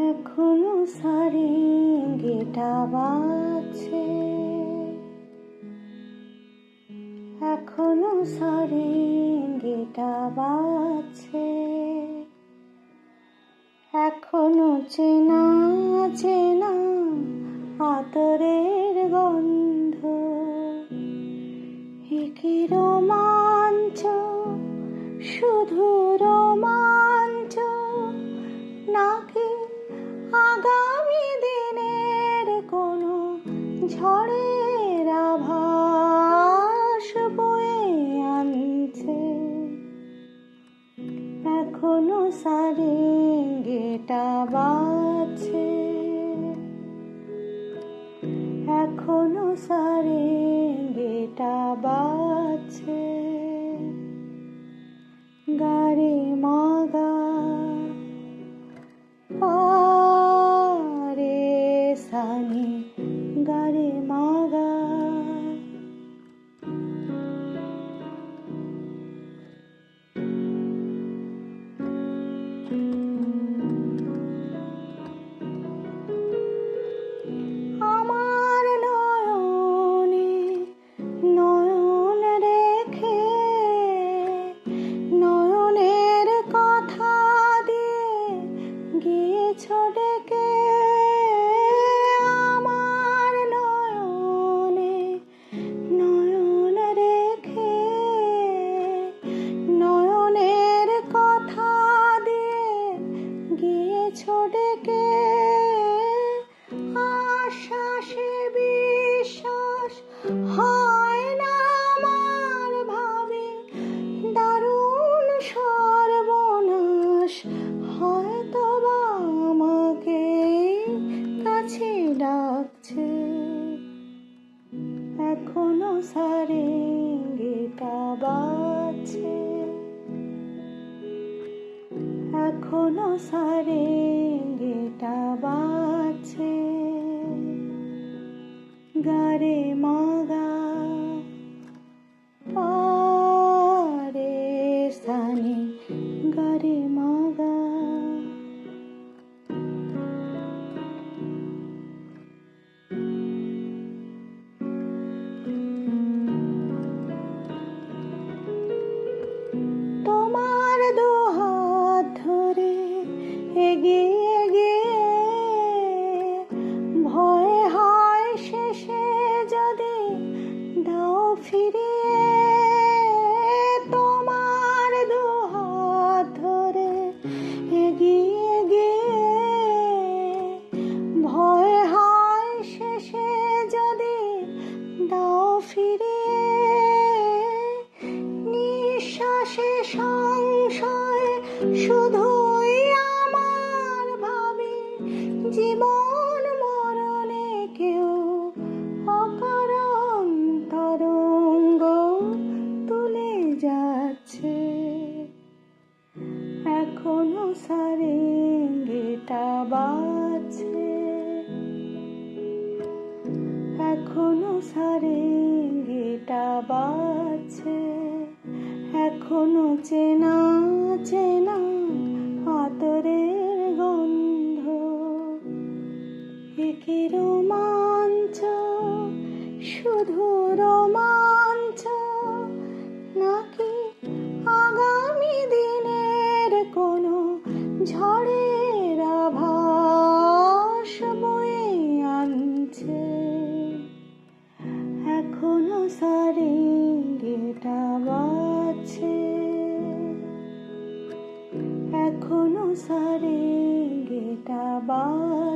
এখনো সারেঙ্গিটা বাজছে, এখনো সারেঙ্গিটা বাজছে, এখনো চেনা চেনা আতরের গন্ধ। কি রোমাঞ্চ, শুধু রোমাঞ্চ, নাকি আগামী দিনের কোনো ঝড়ের আভাস বয়ে আনছে। এখনো সারেঙ্গিটা বাজছে, এখনো সারেঙ্গিটা বাজছে। গারে মাগা পারে সানি, গারে মাগা। আমার নয়নে নয়ন রেখে, নয়নের কথা দিয়ে গিয়েছ ডেকে। আমার নয়নে নয়ন রেখে, নয়নের কথা দিয়ে গিয়েছ ডেকে। আশ্বাসে বিশ্বাস হয় না আমার, ভাবি দারুণ সর্বনাশ হয়তো বা আমাকে কাছে ডাকছে। এখনো সারেঙ্গিটা বাজছে, এখনো সারেঙ্গিটা বাজছে। গারে মাগা পারে সানি, গারে মাগা। তোমার দুহাত ধরে এগিয়ে গিয়ে ভয় হয় শেষে যদি দাও ফিরিয়ে। তোমার দুহাত ধরে এগিয়ে গিয়ে ভয় হয় শেষে যদি দাও ফিরিয়ে। নিঃশ্বাসে সংশয় শুধুই আমার, ভাবি জীবন মরণে কেউ অকারণ তরঙ্গ তুলে যাচ্ছে। এখনো সারেঙ্গিটা বাজছে, এখনো সারেঙ্গিটা বাজছে। এখনো চেনা চেনা আতরের গন্ধ। কি রোমাঞ্চ, শুধু রোমাঞ্চ, নাকি আগামী দিনের কোনো ঝড়ের আভাস বয়ে আনছে। এখনো সারেঙ্গিটা বাজছে, এখনো সারেঙ্গিটা বাজছে।